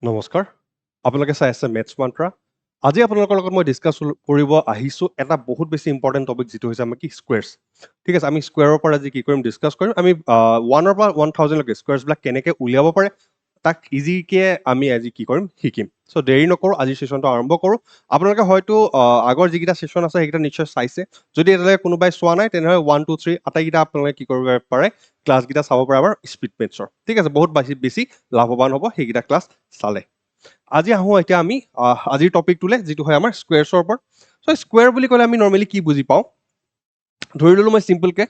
নমস্কাৰ আপোনালোকে চাই আছে মেথছ মন্ত্ৰা আজি আপোনালোকৰ লগত মই ডিছকাছ কৰিব আহিছোঁ এটা বহুত বেছি ইম্পৰ্টেণ্ট টপিক যিটো হৈছে আমাৰ কি স্কুৱেৰ্ছ ঠিক আছে আমি স্কুৱেৰৰ পৰা আজি কি কৰিম ডিছকাছ কৰিম আমি 1ৰ পৰা 1000লৈকে স্কুৱেৰ্ছবিলাক কেনেকৈ উলিয়াব পাৰে তাক ইজিকৈ আমি আজি কি কৰিম শিকিম চ' দেৰি নকৰোঁ আজি ছেশ্যনটো আৰম্ভ কৰোঁ আপোনালোকে হয়তো আগৰ যিকেইটা ছেশ্যন আছে সেইকেইটা নিশ্চয় চাইছে যদি এতিয়ালৈকে কোনোবাই চোৱা নাই তেনেহ'লে 1 2 3 আটাইকেইটা আপোনালোকে কি কৰিব পাৰে ক্লাছকেইটা চাব পাৰে আমাৰ স্পীড মেথছৰ ঠিক আছে বহুত বেছি লাভৱান হ'ব সেইকেইটা ক্লাছ চালে আজি আহোঁ এতিয়া আমি আজিৰ টপিকটোলৈ যিটো হয় আমাৰ স্কুৱেৰ্ছৰ ওপৰত চ' স্কুৱেৰ বুলি ক'লে আমি নৰ্মেলি কি বুজি পাওঁ ধৰি ল'লোঁ মই চিম্পলকৈ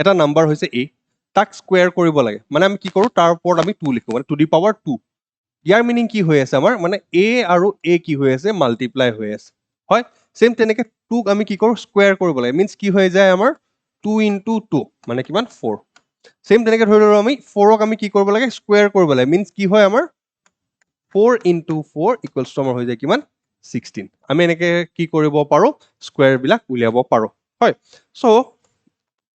এটা নাম্বাৰ হৈছে তাক স্কুৱেৰ কৰিব লাগে মানে আমি কি কৰোঁ তাৰ ওপৰত আমি 2 লিখোঁ মানে to the power 2 year meaning কি হৈ আছে আমাৰ মানে আৰু কি হৈ আছে মাল্টিপ্লাই হৈ আছে হয় চেম তেনেকৈ 2ক আমি কি কৰোঁ স্কুৱেৰ কৰিব লাগে মিনছ কি হৈ যায় আমাৰ 2 × 2 মানে কিমান 4 চেম তেনেকৈ ধৰি ল'লোঁ আমি 4ক আমি কি কৰিব লাগে স্কুৱেৰ কৰিব লাগে মিনছ কি হয় আমাৰ 4 × 4 ইকুৱেলছ টু আমাৰ হৈ যায় কিমান 16 আমি এনেকৈ কি কৰিব পাৰোঁ স্কুৱেৰবিলাক উলিয়াব পাৰোঁ হয় চ'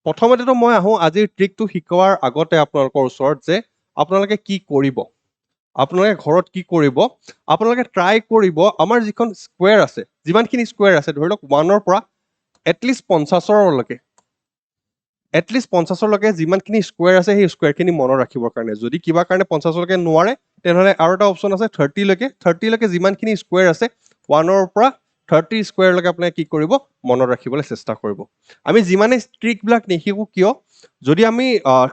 প্ৰথমতেতো মই আহোঁ আজিৰ ট্ৰিকটো শিকোৱাৰ আগতে আপোনালোকৰ ওচৰত যে আপোনালোকে কি কৰিব আপোনালোকে ঘৰত কি কৰিব আপোনালোকে ট্ৰাই কৰিব আমাৰ যিখন স্কুৱেৰ আছে যিমানখিনি স্কুৱেৰ আছে ধৰি লওক 1ৰ পৰা এটলিষ্ট 50লৈকে যিমানখিনি স্কুৱেৰ আছে সেই স্কুৱেৰখিনি মনত ৰাখিবৰ কাৰণে যদি কিবা কাৰণে 50লৈকে নোৱাৰে তেনেহ'লে আৰু এটা অপশ্যন আছে 30লৈকে যিমানখিনি স্কুৱেৰ আছে 1ৰ পৰা 30 স্কুৱেৰলৈকে আপোনালোকে কি কৰিব মনত ৰাখিবলৈ চেষ্টা কৰিব আমি যিমানে ট্ৰিকবিলাক নিশিকোঁ কিয় যদি আমি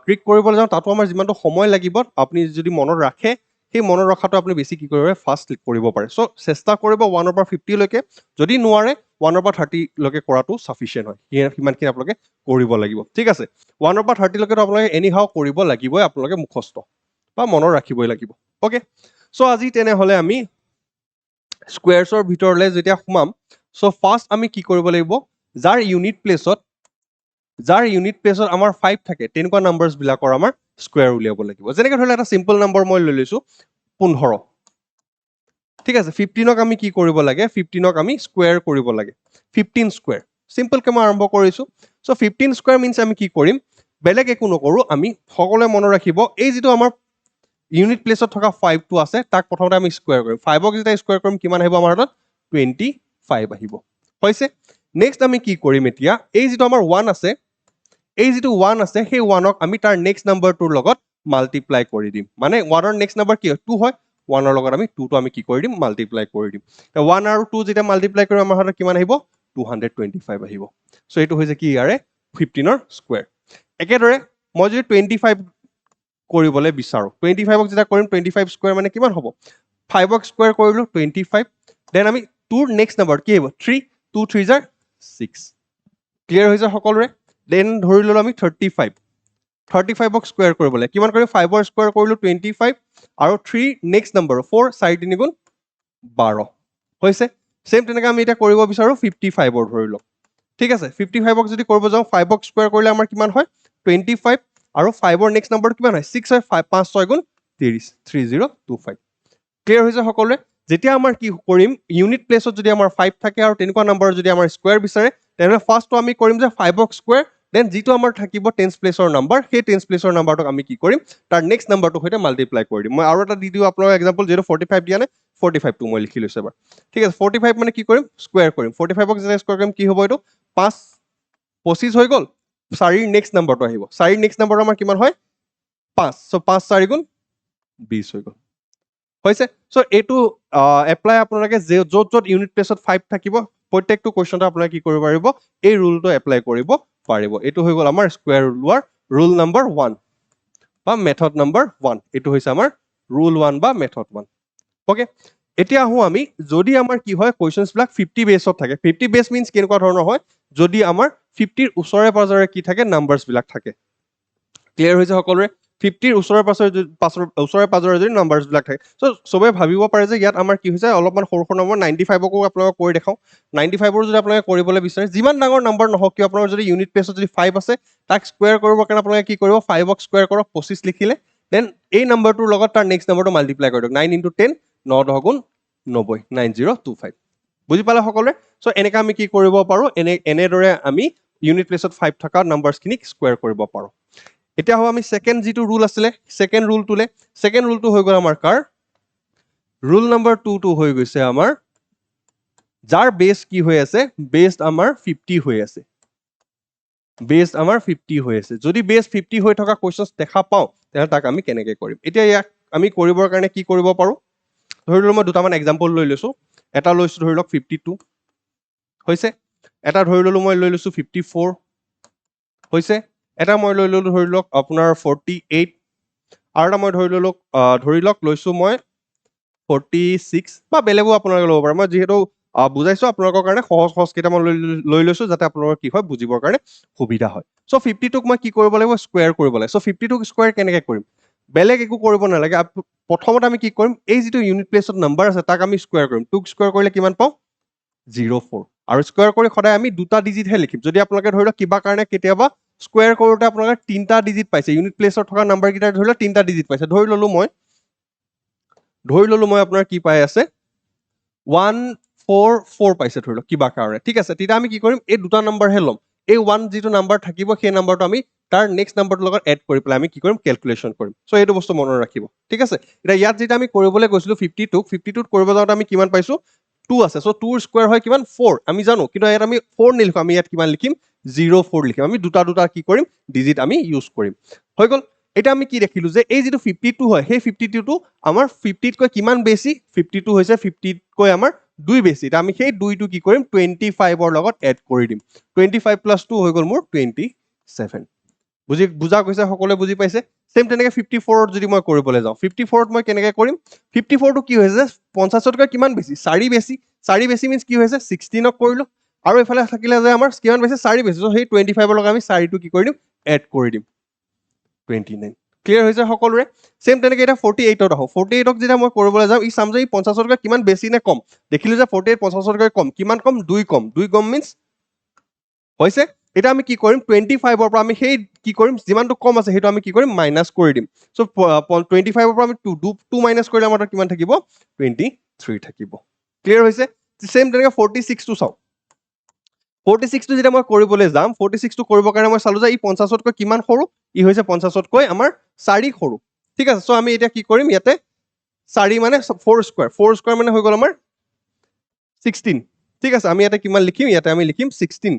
ট্ৰিক কৰিবলৈ যাওঁ তাতো আমাৰ যিমানটো সময় লাগিব আপুনি যদি মনত ৰাখে সেই মনত ৰখাটো আপুনি বেছি কি কৰিব ফাষ্ট কৰিব পাৰে চ' চেষ্টা কৰিব 1ৰ পৰা 50লৈকে যদি নোৱাৰে 1ৰ পৰা 30লৈকে কৰাটো চাফিচিয়েণ্ট হয় সিমানখিনি আপোনালোকে কৰিব লাগিব ঠিক আছে 1ৰ পৰা 30লৈকেতো আপোনালোকে এনিহাও কৰিব লাগিবই আপোনালোকে মুখস্থ বা মনত ৰাখিবই লাগিব অ'কে চ' আজি তেনেহ'লে আমি স্কুৱেৰ্ছৰ ভিতৰলৈ যেতিয়া সোমাম চ' ফাৰ্ষ্ট আমি কি কৰিব লাগিব যাৰ ইউনিট প্লেচত আমাৰ 5 থাকে তেনেকুৱা নাম্বাৰছবিলাকৰ আমাৰ স্কুৱেৰ উলিয়াব লাগিব যেনেকৈ ধৰি লওক এটা চিম্পল নাম্বাৰ মই লৈ লৈছোঁ 15 ঠিক আছে 15ক আমি কি কৰিব লাগে 15ক আমি স্কুৱেৰ কৰিব লাগে 15 স্কুৱেৰ চিম্পলকৈ মই আৰম্ভ কৰিছোঁ চ' 15 স্কুৱেৰ মিনছ আমি কি কৰিম বেলেগ একো নকৰোঁ আমি সকলোৱে মনত ৰাখিব এই যিটো আমাৰ ইউনিট প্লেচত থকা 5টো আছে তাক প্ৰথমতে আমি স্কুৱেৰ কৰিম 5ক যেতিয়া স্কুৱেৰ কৰিম কিমান আহিব আমাৰ হাতত 25 আহিব হৈছে নেক্সট আমি কি কৰিম এতিয়া এই যিটো আমাৰ 1 আছে সেই 1ক আমি তাৰ নেক্সট নাম্বাৰটোৰ লগত মাল্টিপ্লাই কৰি দিম মানে 1ৰ নেক্সট নাম্বাৰ কি হয় 2 হয় 1ৰ লগত আমি 2টো আমি কি কৰি দিম মাল্টিপ্লাই কৰি দিম 1 আৰু 2 যেতিয়া মাল্টিপ্লাই কৰিম আমাৰ হাতত কিমান আহিব 225 আহিব চ' এইটো হৈছে কি ইয়াৰে 15ৰ স্কুৱেৰ একেদৰে মই যদি 25 কৰিবলৈ বিচাৰোঁ 25ক যেতিয়া কৰিম 25 স্কুৱেৰ মানে কিমান হ'ব 5ক স্কুৱেৰ কৰিলোঁ 25 দেন আমি 2ৰ নেক্সট নাম্বাৰ কি আহিব 3 2 3 জাৰ 6 ক্লিয়াৰ হৈছে সকলোৰে দেন ধৰি ল'লোঁ আমি 35ক স্কুৱেৰ কৰিবলৈ কিমান কৰিম 5ৰ স্কুৱেৰ কৰিলোঁ 25 আৰু 3 নেক্সট নাম্বাৰ 4 4 3 গুণ 12 হৈছে চেম তেনেকৈ আমি এতিয়া কৰিব বিচাৰোঁ 55ৰ ধৰি লওক ঠিক আছে 55ক যদি কৰিব যাওঁ 5ক স্কুৱেৰ কৰিলে আমাৰ কিমান হয় 25 আৰু 5ৰ নেক্সট নাম্বাৰটো কিমান হয় 6 হয় 5 6 গুণ 30 3025 ক্লিয়াৰ হৈছে সকলোৰে যেতিয়া আমাৰ কি কৰিম ইউনিট প্লেচত যদি আমাৰ 5 থাকে আৰু তেনেকুৱা নাম্বাৰ যদি আমাৰ স্কুৱেৰ বিচাৰে তেনেহ'লে ফাৰ্ষ্টটো আমি কৰিম যে 5ক স্কুৱেৰ দেন যিটো আমাৰ থাকিব টেন্স প্লেচৰ নাম্বাৰ সেই টেন্স প্লেচৰ নাম্বাৰটোক আমি কি কৰিম তাৰ নেক্সট নাম্বাৰটোৰ সৈতে মাল্টিপ্লাই কৰি দিম মই আৰু এটা দি দিওঁ আপোনালোকৰ এক্সাম্পল যিহেতু 45 দিয়া নাই 45টো মই লিখি লৈছোঁ এবাৰ ঠিক আছে 45 মানে কি কৰিম স্কুৱেৰ কৰিম 45ক যেতিয়া স্কুৱেৰ কৰিম কি হ'ব এইটো 5 25 হৈ গ'ল 4ৰ নেক্সট নাম্বাৰটো আহিব 4ৰ নেক্সট নাম্বাৰটো আমাৰ কিমান হয় 5 চ' 5 4 গুণ 20 হৈ গ'ল হৈছে চ' এইটো এপ্লাই আপোনালোকে য'ত ইউনিট প্লেচত 5 থাকিব প্ৰত্যেকটো কুৱেশ্যনতে আপোনালোকে কি কৰিব পাৰিব এই ৰুলটো এপ্লাই কৰিব পাৰিব এইটো হৈ গ'ল আমাৰ স্কুৱেৰ ওলোৱাৰ ৰুল নাম্বাৰ 1 বা মেথড নাম্বাৰ 1 এইটো হৈছে আমাৰ ৰুল 1 বা মেথড 1 অ'কে এতিয়া আহোঁ আমি যদি আমাৰ কি হয় কুৱেশ্যনছবিলাক 50 বেছত থাকে 50 বেছ মিনছ কেনেকুৱা ধৰণৰ হয় যদি আমাৰ 50ৰ ওচৰে পাজৰে কি থাকে নাম্বাৰছবিলাক থাকে ক্লিয়াৰ হৈছে সকলোৰে 50ৰ ওচৰে পাজৰে যদি নাম্বাৰছবিলাক থাকে চ' চবে ভাবিব পাৰে যে ইয়াত আমাৰ কি হৈছে অলপমান সৰু নম্বৰ 95কো আপোনালোকক কৰি দেখাওঁ 95ৰ যদি আপোনালোকে কৰিবলৈ বিচাৰে যিমান ডাঙৰ নাম্বাৰ নহওক কিয় আপোনাৰ যদি ইউনিট প্লেচত যদি 5 আছে তাক স্কুৱেৰ কৰিবৰ কাৰণে আপোনালোকে কি কৰিব 5ক স্কুৱেৰ কৰক 25 লিখিলে দেন এই নাম্বাৰটোৰ লগত তাৰ নেক্সট নাম্বাৰটো মাল্টিপ্লাই কৰি দিয়ক 9 × 10 9 10 গুণ 90 9025 বুজি পালে সকলোৱে চ' এনেকৈ আমি কি কৰিব পাৰোঁ এনেদৰে আমি ইউনিট প্লেচত 5 থকা নাম্বাৰছখিনিক স্কুৱেৰ কৰিব পাৰোঁ এতিয়া হ'ব আমি ছেকেণ্ড যিটো ৰুল আছিলে ছেকেণ্ড ৰুলটো হৈ গ'ল আমাৰ কাৰ ৰুল নাম্বাৰ 2 হৈ গৈছে আমাৰ যাৰ বেছ কি হৈ আছে বেছ আমাৰ 50 হৈ আছে বেছ আমাৰ 50 হৈ আছে যদি বেছ 50 হৈ থকা কোৱেশ্চনছ দেখা পাওঁ তেতিয়াহ'লে তাক আমি কেনেকৈ কৰিম এতিয়া ইয়াক আমি কৰিবৰ কাৰণে কি কৰিব পাৰোঁ ধৰি লওক মই দুটামান এক্সাম্পল লৈ লৈছোঁ এটা লৈছোঁ ধৰি লওক 52 হৈছে এটা ধৰি ললোঁ মই লৈ লৈছোঁ 54 হৈছে এটা মই লৈ ললোঁ ধৰি লওক আপোনাৰ 48 আৰু এটা মই ধৰি লওক লৈছোঁ মই 46 বা বেলেগো আপোনালোকে ল'ব পাৰে মই যিহেতু বুজাইছোঁ আপোনালোকৰ কাৰণে সহজ কেইটামান লৈ লৈছোঁ যাতে আপোনালোকৰ কি হয় বুজিবৰ কাৰণে সুবিধা হয় চ' 52ক মই কি কৰিব লাগিব স্কুৱেৰ কৰিব লাগে চ' 52ক স্কুৱেৰ কেনেকৈ কৰিম বেলেগ একো কৰিব নালাগে প্ৰথমতে আমি কি কৰিম এই যিটো ইউনিট প্লেচত নাম্বাৰ আছে তাক আমি স্কুৱেৰ কৰিম 2ক স্কুৱেৰ কৰিলে কিমান পাওঁ 04 আৰু স্কুৱেৰ কৰি সদায় আমি দুটা ডিজিটহে লিখিম যদি আপোনালোকে ধৰি লওক কিবা কাৰণে কেতিয়াবা স্কুৱেৰ কৰোঁতে আপোনালোকে 3টা ডিজিট পাইছে ইউনিট প্লেচত থকা নাম্বাৰ কেইটা ধৰি লওক 3টা ডিজিট পাইছে ধৰি ললোঁ মই আপোনাৰ কি পাই আছে 144 পাইছে ধৰি লওক কিবা কাৰণে ঠিক আছে তেতিয়া আমি কি কৰিম এই দুটা নাম্বাৰহে ল'ম এই 1 যিটো নাম্বাৰ থাকিব সেই নাম্বাৰটো আমি তাৰ নেক্সট নাম্বাৰটোৰ লগত এড কৰি পেলাই আমি কি কৰিম কেলকুলেশ্যন কৰিম চ' এইটো বস্তু মনত ৰাখিব ঠিক আছে এতিয়া ইয়াত যেতিয়া আমি কৰিবলৈ গৈছিলোঁ 52ত কৰিব যাওঁতে আমি কিমান পাইছোঁ 2 আছে চ' 2ৰ স্কুৱেৰ হয় কিমান 4 আমি জানো কিন্তু ইয়াত আমি 4 নিলিখোঁ আমি ইয়াত কিমান লিখিম 04 লিখিম আমি দুটা কি কৰিম ডিজিট আমি ইউজ কৰিম হৈ গ'ল এতিয়া আমি কি দেখিলোঁ যে এই যিটো 52 হয় সেই 52টো আমাৰ 50তকৈ কিমান বেছি 52 হৈছে 50তকৈ আমাৰ 2 বেছি এতিয়া আমি সেই 2টো কি কৰিম 25ৰ লগত এড কৰি দিম 25 প্লাছ 2 হৈ গ'ল মোৰ 27 বুজা গৈছে সকলোৱে বুজি পাইছে চেম তেনেকে 54ত যদি মই কৰিবলৈ যাওঁ 54ত মই কেনেকৈ কৰিম 54টো কি হৈছে 50তকৈ কিমান বেছি 4 বেছি মিনছ কি হৈছে 16ক কৰিলোঁ আৰু এইফালে থাকিলে যে আমাৰ কিমান বেছি 4 বেছি চ' সেই 25ৰ লগত আমি 4টো কি কৰি দিম এড কৰি দিম 29 ক্লিয়াৰ হৈছে সকলোৰে চেম তেনেকে এতিয়া 48ত আহোঁ 48ক যেতিয়া মই কৰিবলৈ যাওঁ ই চাম যে ই 50তকৈ কিমান বেছি নে কম দেখিলোঁ যে 48 50তকৈ কম কিমান কম 2 কম মিনছ হৈছে এতিয়া আমি কি কৰিম 25ৰ পৰা আমি সেই কি কৰিম যিমানটো কম আছে সেইটো আমি কি কৰিম মাইনাছ কৰি দিম চ' 25ৰ পৰা আমি 2 মাইনাছ কৰিলে আমাৰ কিমান থাকিব 23 থাকিব ক্লিয়াৰ হৈছে চেম তেনেকে 46টো চাওঁ 46টো যেতিয়া মই কৰিবলৈ যাম 46টো কৰিবৰ কাৰণে মই চালোঁ যে ই 50তকৈ কিমান সৰু ই হৈছে 50তকৈ আমাৰ 4 সৰু ঠিক আছে চ' আমি এতিয়া কি কৰিম ইয়াতে 4 মানে 4 স্কুৱেৰ মানে হৈ গ'ল আমাৰ 16 ঠিক আছে আমি ইয়াতে কিমান লিখিম ইয়াতে আমি লিখিম 16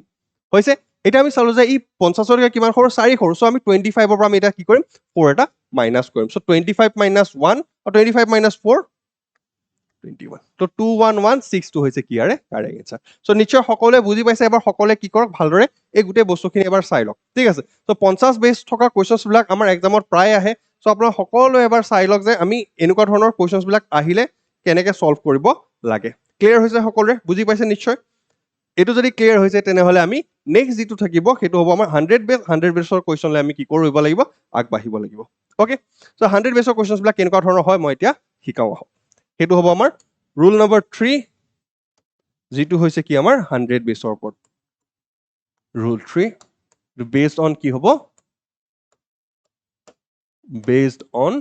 হৈছে এতিয়া আমি চালোঁ যে ই 50তকৈ কিমান সৰু 4 সৰু চ' আমি 25ৰ পৰা আমি এতিয়া কি কৰিম 4 এটা মাইনাছ কৰিম চ' 25 মাইনাছ 1 আৰু 25 মাইনাছ 4 21 তো 2116 হৈছে কি আৰে কাৰেক্ট এনসাৰ চ' নিশ্চয় সকলোৱে বুজি পাইছে এবাৰ সকলোৱে কি কৰক ভালদৰে এই গোটেই বস্তুখিনি এবাৰ চাই লওক ঠিক আছে চ' 50 বেছ থকা কুৱেশ্যনছবিলাক আমাৰ এক্সামত প্ৰায় আহে চ' আপোনালোক সকলোৱে এবাৰ চাই লওক যে আমি এনেকুৱা ধৰণৰ কুৱেশ্যনছবিলাক আহিলে কেনেকৈ ছল্ভ কৰিব লাগে ক্লিয়াৰ হৈছে সকলোৱে বুজি পাইছে নিশ্চয় এইটো যদি ক্লিয়াৰ হৈছে তেনেহ'লে আমি নেক্সট যিটো থাকিব সেইটো হ'ব আমাৰ 100 বেছৰ কুৱেশ্যনলৈ আমি কি কৰিব লাগিব আগবাঢ়িব লাগিব অ'কে চ' 100 বেছৰ কুৱেশ্যনছবিলাক কেনেকুৱা ধৰণৰ হয় মই এতিয়া শিকাওঁ আহক সেইটো হ'ব আমাৰ ৰুল নম্বৰ 3 যিটো হৈছে কি আমাৰ 100 বেছৰ ওপৰত ৰুল 3 বেছড অন কি হ'ব বেছড অন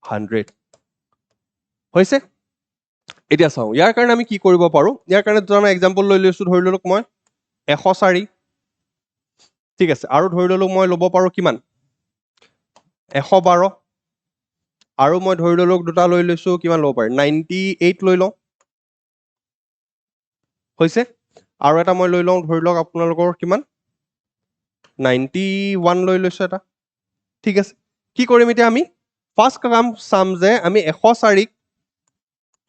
100 হৈছে এতিয়া চাওঁ ইয়াৰ কাৰণে আমি কি কৰিব পাৰোঁ ইয়াৰ কাৰণে দুটামান এক্সাম্পল লৈ লৈছোঁ ধৰি লওক মই 104 ঠিক আছে আৰু ধৰি ললোঁ মই ল'ব পাৰোঁ কিমান 112 আৰু মই ধৰি ললোঁ দুটা লৈ লৈছোঁ কিমান ল'ব পাৰি 98 লৈ লওঁ হৈছে আৰু এটা মই লৈ লওঁ ধৰি লওক আপোনালোকৰ কিমান 91 লৈ লৈছোঁ এটা ঠিক আছে কি কৰিম এতিয়া আমি ফাৰ্ষ্ট কাম চাম যে আমি 104ক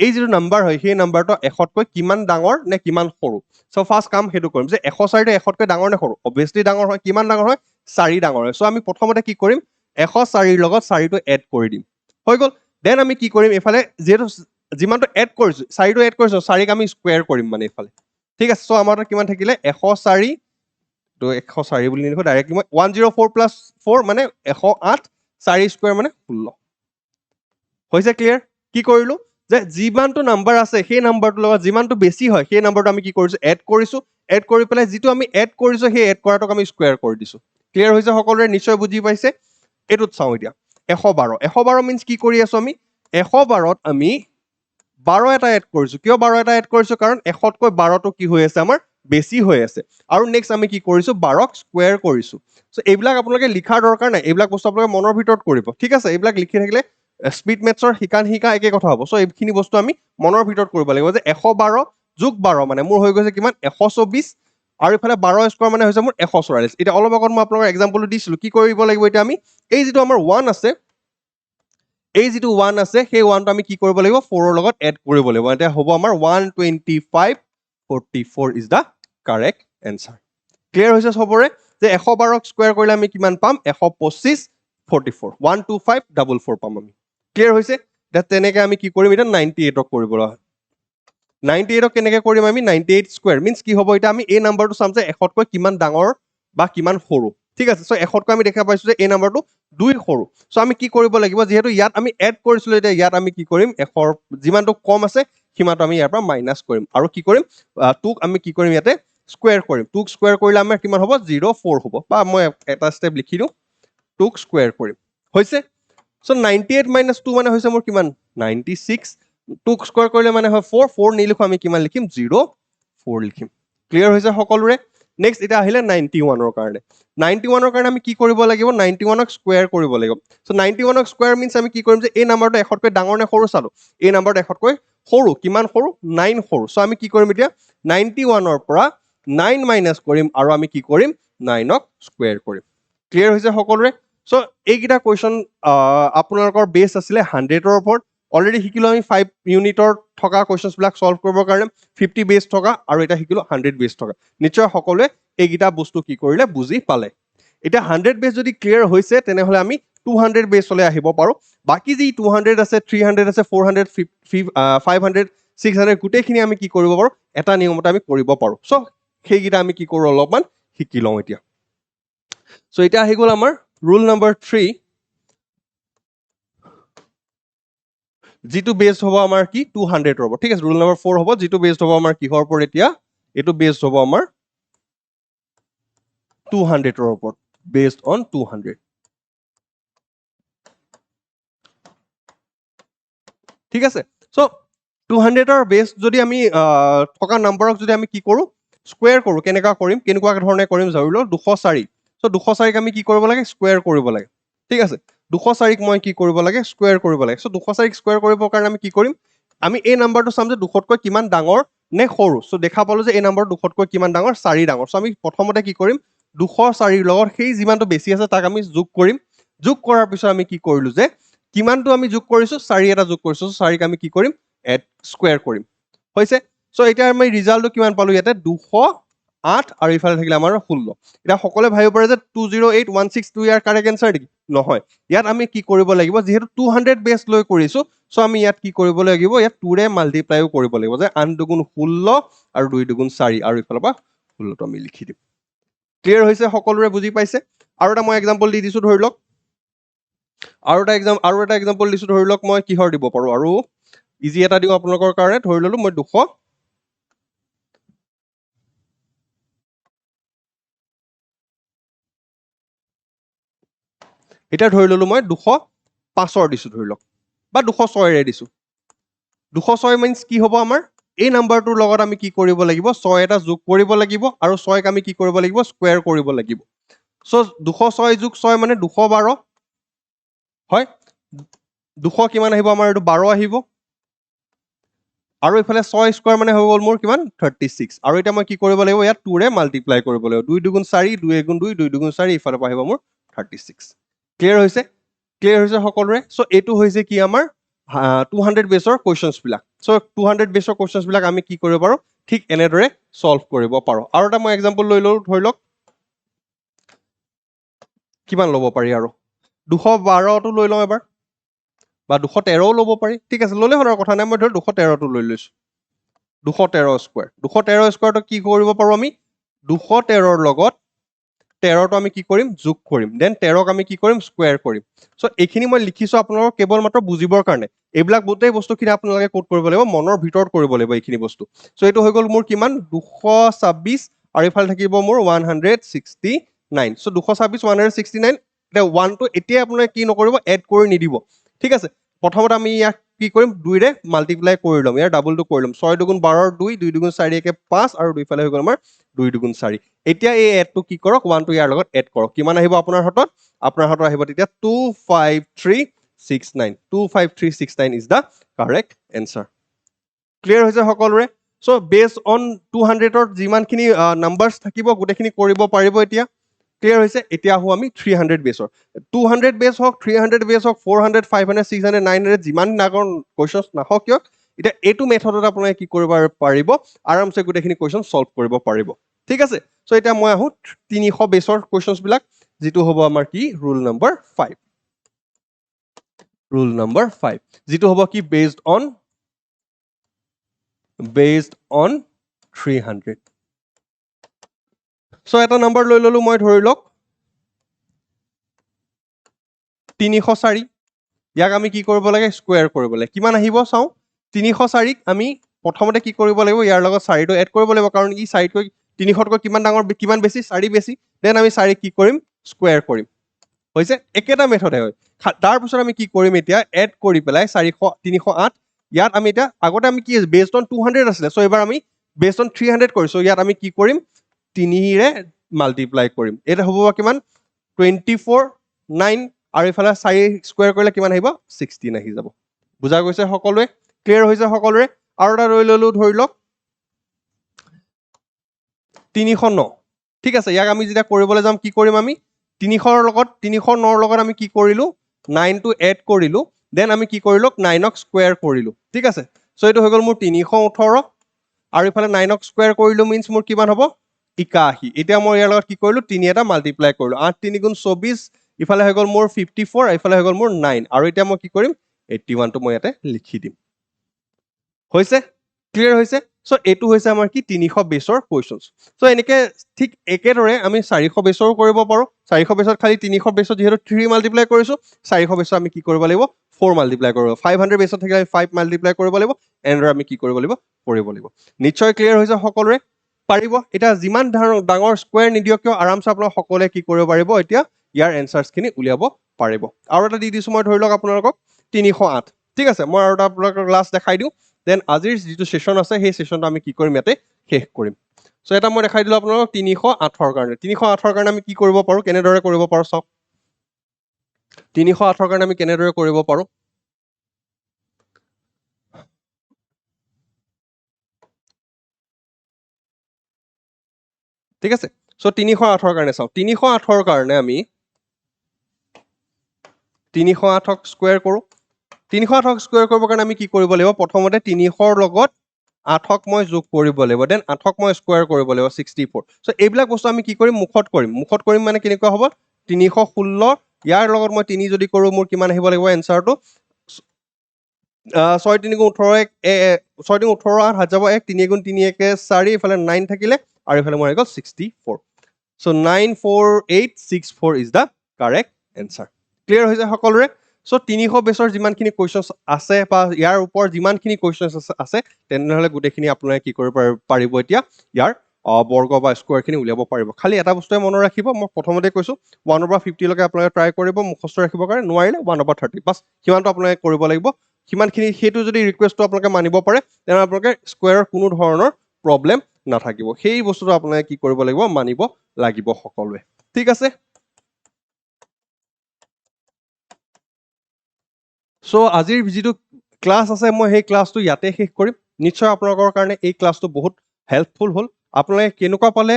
এই যিটো নাম্বাৰ হয় সেই নাম্বাৰটো 100তকৈ কিমান ডাঙৰ নে কিমান সৰু চ' ফাৰ্ষ্ট কাম সেইটো কৰিম যে 104টো 100তকৈ ডাঙৰ নে সৰু অবভিয়াছলি ডাঙৰ হয় কিমান ডাঙৰ হয় 4 ডাঙৰ হয় চ' আমি প্ৰথমতে কি কৰিম 104ৰ লগত 4টো এড কৰি দিম হৈ গ'ল দেন আমি কি কৰিম এইফালে যিহেতু যিমানটো এড কৰিছোঁ 4টো এড কৰিছোঁ 4ক আমি স্কুৱেৰ কৰিম মানে এইফালে ঠিক আছে চ' আমাৰ কিমান থাকিলে 104 তো 104 বুলি নিলিখোঁ ডাইৰেক্টলি মই 104 প্লাছ 4 মানে 108 4 স্কুৱেৰ মানে 16 হৈছে ক্লিয়াৰ কি কৰিলোঁ যে যিমানটো নাম্বাৰ আছে সেই নাম্বাৰটোৰ লগত যিমানটো বেছি হয় সেই নাম্বাৰটো আমি কি কৰিছোঁ এড কৰি পেলাই যিটো আমি এড কৰিছোঁ সেই এড কৰাটোক আমি স্কুৱেৰ কৰি দিছোঁ ক্লিয়াৰ হৈছে সকলোৰে নিশ্চয় বুজি পাইছে এইটোত চাওঁ এতিয়া 112 মিনছ কি কৰি আছোঁ আমি 112ত আমি 12 এটা এড কৰিছোঁ কিয় 12 এটা এড কৰিছোঁ কাৰণ 100তকৈ 12টো কি হৈ আছে আমাৰ বেছি হৈ আছে আৰু নেক্সট আমি কি কৰিছোঁ 12ক স্কুৱেৰ কৰিছোঁ চ' এইবিলাক আপোনালোকে লিখাৰ দৰকাৰ নাই এইবিলাক বস্তু আপোনালোকে মনৰ ভিতৰত কৰিব ঠিক আছে এইবিলাক লিখি থাকিলে স্পীড মেথছৰ শিকা একে কথা হ'ব। চ' এইখিনি বস্তু আমি মনৰ ভিতৰত কৰিব লাগিব যে 112 যোগ 12 মানে মোৰ হৈ গৈছে কিমান 124 আৰু ইফালে 12 স্কোৱাৰ মানে হৈছে মোৰ 144। এতিয়া অলপ আগত মই আপোনালোকৰ এক্সাম্পলটো দিছিলো কি কৰিব লাগিব এতিয়া আমি এই যিটো আমাৰ 1 আছে এই যিটো 1 আছে সেই 1টো আমি কি কৰিব লাগিব 4 ৰ লগত এড কৰিব লাগিব। এতিয়া হ'ব আমাৰ 12544 is the correct answer. Clear হৈছে চবৰে যে 112 স্কোৱাৰ কৰিলে আমি কিমান পাম 125 44 12544 পাম আমি। ক্লিয়াৰ হৈছে? তেনেকে আমি কি কৰিম এতিয়া 98ক কৰিবলৈ হয়। 98ক কেনেকে কৰিম আমি 98 স্কোৱাৰ মিনছ কি হ'ব এতিয়া আমি এই নাম্বাৰটো চাম যে 100তকৈ কিমান ডাঙৰ বা কিমান সৰু। ঠিক আছে, চ' 100তকৈ আমি দেখা পাইছো যে এই নাম্বাৰটো 2 সৰু। চ' আমি কি কৰিব লাগিব যিহেতু ইয়াত আমি এড কৰিছিলো এতিয়া ইয়াত আমি কি কৰিম 100ৰ যিমানটো কম আছে সিমানটো আমি ইয়াৰ পৰা মাইনাছ কৰিম আৰু কি কৰিম 2ক আমি কি কৰিম ইয়াতে স্কোৱাৰ কৰিম। 2ক স্কোৱাৰ কৰিলে আমাৰ কিমান হ'ব 04 হ'ব বা মই এটা ষ্টেপ লিখি দিওঁ 2ক স্কোৱাৰ কৰিম হৈছে। চ' 98 মাইনাছ 2 মানে হৈছে মোৰ কিমান 96। 2ক স্কোৱাৰ কৰিলে মানে হয় 4 4 নিলিখো আমি কিমান লিখিম 04 লিখিম। ক্লিয়াৰ হৈছে সকলোৰে? নেক্সট এতিয়া আহিলে 91ৰ কাৰণে। 91ৰ কাৰণে আমি কি কৰিব লাগিব 91ক স্কোৱাৰ কৰিব লাগিব। চ' 91ক স্কোৱাৰ মিনছ আমি কি কৰিম যে এই নাম্বাৰটো 100তকৈ ডাঙৰ নে সৰু চালো। এই নাম্বাৰটো 100তকৈ সৰু। কিমান সৰু 9 সৰু। চ' আমি কি কৰিম এতিয়া 91ৰ পৰা 9 মাইনাছ কৰিম আৰু আমি কি কৰিম 9ক স্কোৱাৰ কৰিম। ক্লিয়াৰ হৈছে সকলোৰে? চ' এইকেইটা কুৱেশ্যন আপোনালোকৰ বেছ আছিলে 100ৰ ওপৰত। অলৰেডি শিকিলো আমি 5 ইউনিটৰ থকা কুৱেশ্যনবিলাক ছল্ভ কৰিবৰ কাৰণে 50 বেছ থকা আৰু এতিয়া শিকিলো 100 বেছ থকা। নিশ্চয় সকলোৱে এইকেইটা বস্তু কি কৰিলে বুজি পালে। এতিয়া 100 বেছ যদি ক্লিয়াৰ হৈছে তেনেহ'লে আমি 200 বেছলৈ আহিব পাৰোঁ। বাকী যি 200 আছে 300 আছে 400 500 600 গোটেইখিনি আমি কি কৰিব পাৰোঁ এটা নিয়মতে আমি কৰিব পাৰোঁ। চ' সেইকেইটা আমি কি কৰোঁ অলপমান শিকি লওঁ এতিয়া। চ' এতিয়া আহি গ'ল আমাৰ ৰুল নম্বৰ 3, যিটো বেছড হ'ব আমাৰ কি 200 হ'ব। ঠিক আছে, ৰুল নম্বৰ 4 হ'ব যিটো বেছড হ'ব আমাৰ কিহৰ ওপৰত এতিয়া এইটো বেছড হ'ব আমাৰ 200ৰ ওপৰত, বেছড অন 200। ঠিক আছে, চ' 200ৰ বেছ যদি আমি থকা নাম্বাৰক যদি আমি কি কৰোঁ স্কুৱেৰ কৰোঁ। কেনেকুৱা ধৰণে কৰিম ধৰি লওক 204। চ' 204ক আমি কি কৰিব লাগে স্কুৱেৰ কৰিব লাগে। ঠিক আছে, 204ক মই কি কৰিব লাগে স্কুৱেৰ কৰিব লাগে। চ' 204ক স্কুৱেৰ কৰিবৰ কাৰণে আমি কি কৰিম আমি এই নাম্বাৰটো চাম যে 200তকৈ কিমান ডাঙৰ নে সৰু। চ' দেখা পালো যে এই নাম্বাৰটো 200তকৈ কিমান ডাঙৰ 4 ডাঙৰ। চ' আমি প্ৰথমতে কি কৰিম 204ৰ লগত সেই যিমানটো বেছি আছে তাক আমি যোগ কৰিম। যোগ কৰাৰ পিছত আমি কি কৰিলো যে কিমানটো আমি যোগ কৰিছো 4 এটা যোগ কৰিছো। 4ক আমি কি কৰিম এড স্কুৱেৰ কৰিম হৈছে। চ' এতিয়া আমি ৰিজাল্টটো কিমান পালো ইয়াতে 208 আৰু ইফালে থাকিলে আমাৰ 16। এতিয়া সকলোৱে ভাবিব পাৰে যে 208162 ইয়াৰ কাৰেক্ট এনচাৰ নেকি? নহয়, ইয়াত আমি কি কৰিব লাগিব যিহেতু 200 বেছ লৈ কৰিছো। চ' আমি ইয়াত কি কৰিব লাগিব ইয়াত 2ৰে মাল্টিপ্লাইও কৰিব লাগিব যে 8 দুগুণ 16 আৰু 2 দুগুণ 4 আৰু ইফালৰ পৰা 16টো আমি লিখি দিম। ক্লিয়াৰ হৈছে সকলোৰে বুজি পাইছে? আৰু এটা মই এক্সাম্পল দি দিছো ধৰি লওক আৰু এটা এক্সাম্পল দিছো ধৰি লওক মই কিহৰ দিব পাৰো আৰু ইজি এটা দিওঁ আপোনালোকৰ কাৰণে। ধৰি ললো মই 200 এতিয়া ধৰি ললো মই 205ৰ দিছো ধৰি লওক বা 206ৰে দিছো। 206 মিনছ কি হ'ব আমাৰ এই নাম্বাৰটোৰ লগত আমি কি কৰিব লাগিব 6 এটা যোগ কৰিব লাগিব আৰু 6ক আমি কি কৰিব লাগিব স্কুৱেৰ কৰিব লাগিব। চ' 206 যোগ 6 মানে 212 হয়। 200 কিমান আহিব আমাৰ এইটো 12 আহিব আৰু ইফালে 6 স্কোৱাৰ মানে হৈ গ'ল মোৰ কিমান 36। আৰু এতিয়া মই কি কৰিব লাগিব ইয়াত 2ৰে মাল্টিপ্লাই কৰিব লাগিব। 2 দুগুণ 4 2 এগুণ 2 2 দুগুণ 4 ইফালৰ পৰা আহিব মোৰ 36। ক্লিয়াৰ হৈছে? ক্লিয়াৰ হৈছে সকলোৰে? চ' এইটো হৈছে কি আমাৰ 200 বেছৰ কুৱেশ্যনছ বিলাক। চ' 200 বেছৰ কুৱেশ্যনছ বিলাক আমি কি কৰিব পাৰোঁ ঠিক এনেদৰে ছল্ভ কৰিব পাৰোঁ। আৰু এটা মই এক্সাম্পল লৈ লওঁ ধৰি লওক কিমান ল'ব পাৰি আৰু 212টো লৈ লওঁ এবাৰ বা 213ও ল'ব পাৰি। ঠিক আছে, ল'লে হ'ল আৰু কথা নাই। মই ধৰি 213টো লৈ লৈছো 213 স্কোৱাৰ। 213 স্কোৱাৰটো কি কৰিব পাৰোঁ আমি 213ৰ লগত 13টো আমি কি কৰিম যোগ কৰিম। দেন 13ক আমি কি কৰিম স্কুৱেৰ কৰিম। চ' এইখিনি মই লিখিছো আপোনালোকক কেৱল মাত্ৰ বুজিবৰ কাৰণে। এইবিলাক গোটেই বস্তুখিনি আপোনালোকে ক'ত কৰিব লাগিব মনৰ ভিতৰত কৰিব লাগিব এইখিনি বস্তু। চ' এইটো হৈ গ'ল মোৰ কিমান 226 আৰু ইফালে থাকিব মোৰ 169। চ' 226 169 এতিয়া 1টো এতিয়া আপোনালোকে কি নকৰিব এড কৰি নিদিব। ঠিক আছে, প্ৰথমতে আমি ইয়াক কি কৰিম 2ৰে মাল্টিপ্লাই কৰি ল'ম, ইয়াৰ ডাবলটো কৰি ল'ম। 6 দুগুণ 12 2 2 দুগুণ 4 একে 5 আৰু দুইফালে হৈ গ'ল আমাৰ 2 দুগুণ 4। এতিয়া এই এডটো কি কৰক 1টো ইয়াৰ লগত এড কৰক। কিমান আহিব আপোনাৰ হাতত? আপোনাৰ হাতত আহিব তেতিয়া 253 25369 25369 is the correct answer. Clear হৈছে সকলোৰে? So based on 200 ৰ যিমানখিনি numbers থাকিব গোটেইখিনি কৰিব পাৰিব এতিয়া। Clear হৈছে? এতিয়া আহো আমি 300 বেছৰ। 200 বেছ হওক, 300 বেছ হওক, 400, 500, 600, 900 যিমান ডাঙৰ কুৱেশ্যনছ নাহক কিয় এতিয়া এইটো মেথডত আপোনালোকে কি কৰিব পাৰিব আৰামছে গোটেইখিনি কুৱেশ্যন সলভ কৰিব পাৰিব। ঠিক আছে? সো এতিয়া মই আহো 300 বেছৰ কুৱেশ্যনছ বিলাক যেটো হ'ব আমাৰ কি ৰুল নম্বৰ 5। ৰুল নম্বৰ 5 যেটো হ'ব কি based on 300. So এটা নম্বৰ লৈ ললো মই ধৰি লওক 304 ইয়াক আমি কি কৰিব লাগে স্কয়াৰ কৰিব লাগে কিমান আহিব চাও 304 ক আমি প্ৰথমতে কি কৰিব লাগিব ইয়াৰ লগত 4 টো এড কৰিব লাগিব কাৰণ ই 4 কৈ 300 কৈ কিমান ডাঙৰ কিমান বেছি 4 বেছি দেন আমি 4 কি কৰিম স্কয়াৰ কৰিম হৈছে একেটা মেথডে হয় তাৰ পিছত আমি কি কৰিম এতিয়া এড কৰি পেলাই 308 ইয়াত আমি এটা আগতে আমি কি বেসড অন 200 আছিল সো এবাৰ আমি বেসড অন 300 কৰিছো ইয়াত আমি কি কৰিম 3 ৰে মাল্টিপ্লাই কৰিম এটা হ'ব কিমান 24 9 আৰু ইফালে 4 স্কয়াৰ কৰিলে কিমান আহিব 16 আহি যাব বুজা গৈছে সকলোৱে ক্লিয়াৰ হৈছে সকলোৰে আৰু এটা ৰৈ ললো ধৰি লওক 309 ঠিক আছে ইয়াক আমি যেতিয়া কৰিবলৈ যাম কি কৰিম আমি 300 ৰ লগত 309 ৰ লগত আমি কি কৰিলো 9 টো এড কৰিলো দেন আমি কি কৰিলো 9 ক স্কয়াৰ কৰিলো ঠিক আছে সো এটো হৈ গল মোৰ 318 আৰু ইফালে 9 ক স্কয়াৰ কৰিলো মিন্স মোৰ কিমান হ'ব 81 এতিয়া মই ইয়াৰ লগত কি কৰিলো 3 এটা মাল্টিপ্লাই কৰিলো 8 3 গুণ 24 ইফালে হৈ গল মোৰ 54 ইফালে হৈ গল মোৰ 9 আৰু এতিয়া মই কি কৰিম 81 টো মই ইয়াতে লিখি দিম হৈছে ক্লিয়াৰ হৈছে সো এটো হৈছে আমাৰ কি 300 বেছৰ কোৱেশ্চনছ সো এনেকে ঠিক একেদৰে আমি 400 বেছৰো কৰিব পাৰো 400 বেছত খালি 300 বেছত যেহেতু 3 মাল্টিপ্লাই কৰিছো 400 বেছত আমি কি কৰিব লাগিব 4 মাল্টিপ্লাই কৰিব 500 বেছত থাকিলে আমি 5 মাল্টিপ্লাই কৰিব লাগিব এন্ডৰ আমি কি কৰিব লাগিব নিশ্চয় ক্লিয়াৰ হৈছে সকলোৰে পাৰিব এটা যিমান ডাঙৰ স্কয়াৰ নিদিয়ক কিয় আৰামছে আপোনাক সকলোৱে কি কৰিব পাৰিব এতিয়া ইয়াৰ এনসাৰছ খিনি উলিয়াব পাৰিব আৰু এটা দি দিছো মই ধৰি লওক আপোনালোকক 308 ঠিক আছে মই আৰু এটা আপোনালোকক ক্লাছ দেখাই দিও দেন আজিৰ যেটো সেশন আছে সেই সেশনটো আমি কি কৰিম ইয়াতে শেষ কৰিম সো এটা মই দেখাই দিলো আপোনালোকক 308 ৰ কাৰণে 308 ৰ কাৰণে আমি কি কৰিব পাৰো কেনেদৰে কৰিব পাৰো চাওক 308 ৰ কাৰণে আমি কেনেদৰে কৰিব পাৰো ঠিক আছে সো 308 ৰ কাৰণে চাও 308 ৰ কাৰণে আমি 308 ক স্কয়াৰ কৰো 308 ক স্কয়াৰ কৰিবৰ কাৰণে আমি কি কৰিব লাগিব প্ৰথমতে 300 ৰ লগত 8 ক মই যোগ কৰিব লাগিব দেন 8 ক মই স্কয়াৰ কৰিব লাগিব 64 সো এইবিলাক বস্তু আমি কি কৰিম মুখত কৰিম মানে কেনেকুৱা হ'ব 316 ইয়াৰ লগত মই 3 যদি কৰো মোৰ কিমান আহিব লাগিব এনসাৰটো 6 3 গুণ 18 6 3 18 8 হাত যাব 1 3 গুণ 3 1 4 ইফালে 9 থাকিলে আৰু ইফালে মোৰ আহি গল 64 so 94864 is the correct answer clear হৈছে সকলোৰে সো 300 বেছৰ যিমানখিনি কোৱেশ্চনছ আছে বা ইয়াৰ ওপৰ যিমানখিনি কোৱেশ্চনছ আছে তেনেহলে গোটেইখিনি আপোনালোকে কি কৰিব পাৰিব এতিয়া ইয়াৰ বৰ্গ বা স্কয়াৰ খিনি উলিয়াব পাৰিব খালি এটা বস্তুৱে মনত ৰাখিব মই প্ৰথমতে কৈছো 1 over 50 লৈকে আপোনালোকে ট্ৰাই কৰিব মুখস্থ ৰাখিবৰ কাৰণে নোৱাৰিলে 1 over 30 বাস কিমানটো আপোনালোকে কৰিব লাগিব কিমানখিনি হেতু যদি ৰিকুৱেষ্টটো আপোনালোকে মানিব পাৰে তেনে আপোনালোকে স্কয়াৰৰ কোনো ধৰণৰ প্ৰবলেম নাথাকিব সেই বস্তুটো আপোনালোকে কি কৰিব লাগিব মানিব লাগিব সকলোৱে ঠিক আছে সো আজিৰ যেটো ক্লাস আছে মই সেই ক্লাসটো ইয়াতে শেষ কৰিম নিশ্চয় আপোনালোকৰ কাৰণে এই ক্লাসটো বহুত হেল্পফুল হ'ল আপোনালোকে কেনেকুৱা পালে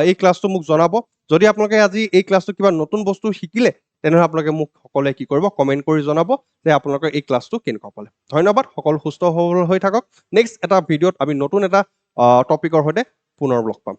এই ক্লাসটো মোক জনাব যদি আপোনালোকে আজি এই ক্লাসটো কিবা নতুন বস্তু শিকিলে তেনেহলে আপোনালোকে মোক সকলোৱে কি কৰিব কমেন্ট কৰি জনাব যে আপোনালোকৰ এই ক্লাসটো কেনেকুৱা পালে ধন্যবাদ সকলো সুস্থ হৈ থাকক নেক্সট এটা ভিডিঅত আমি নতুন এটা টপিকৰ সৈতে পুনৰ লগ পাম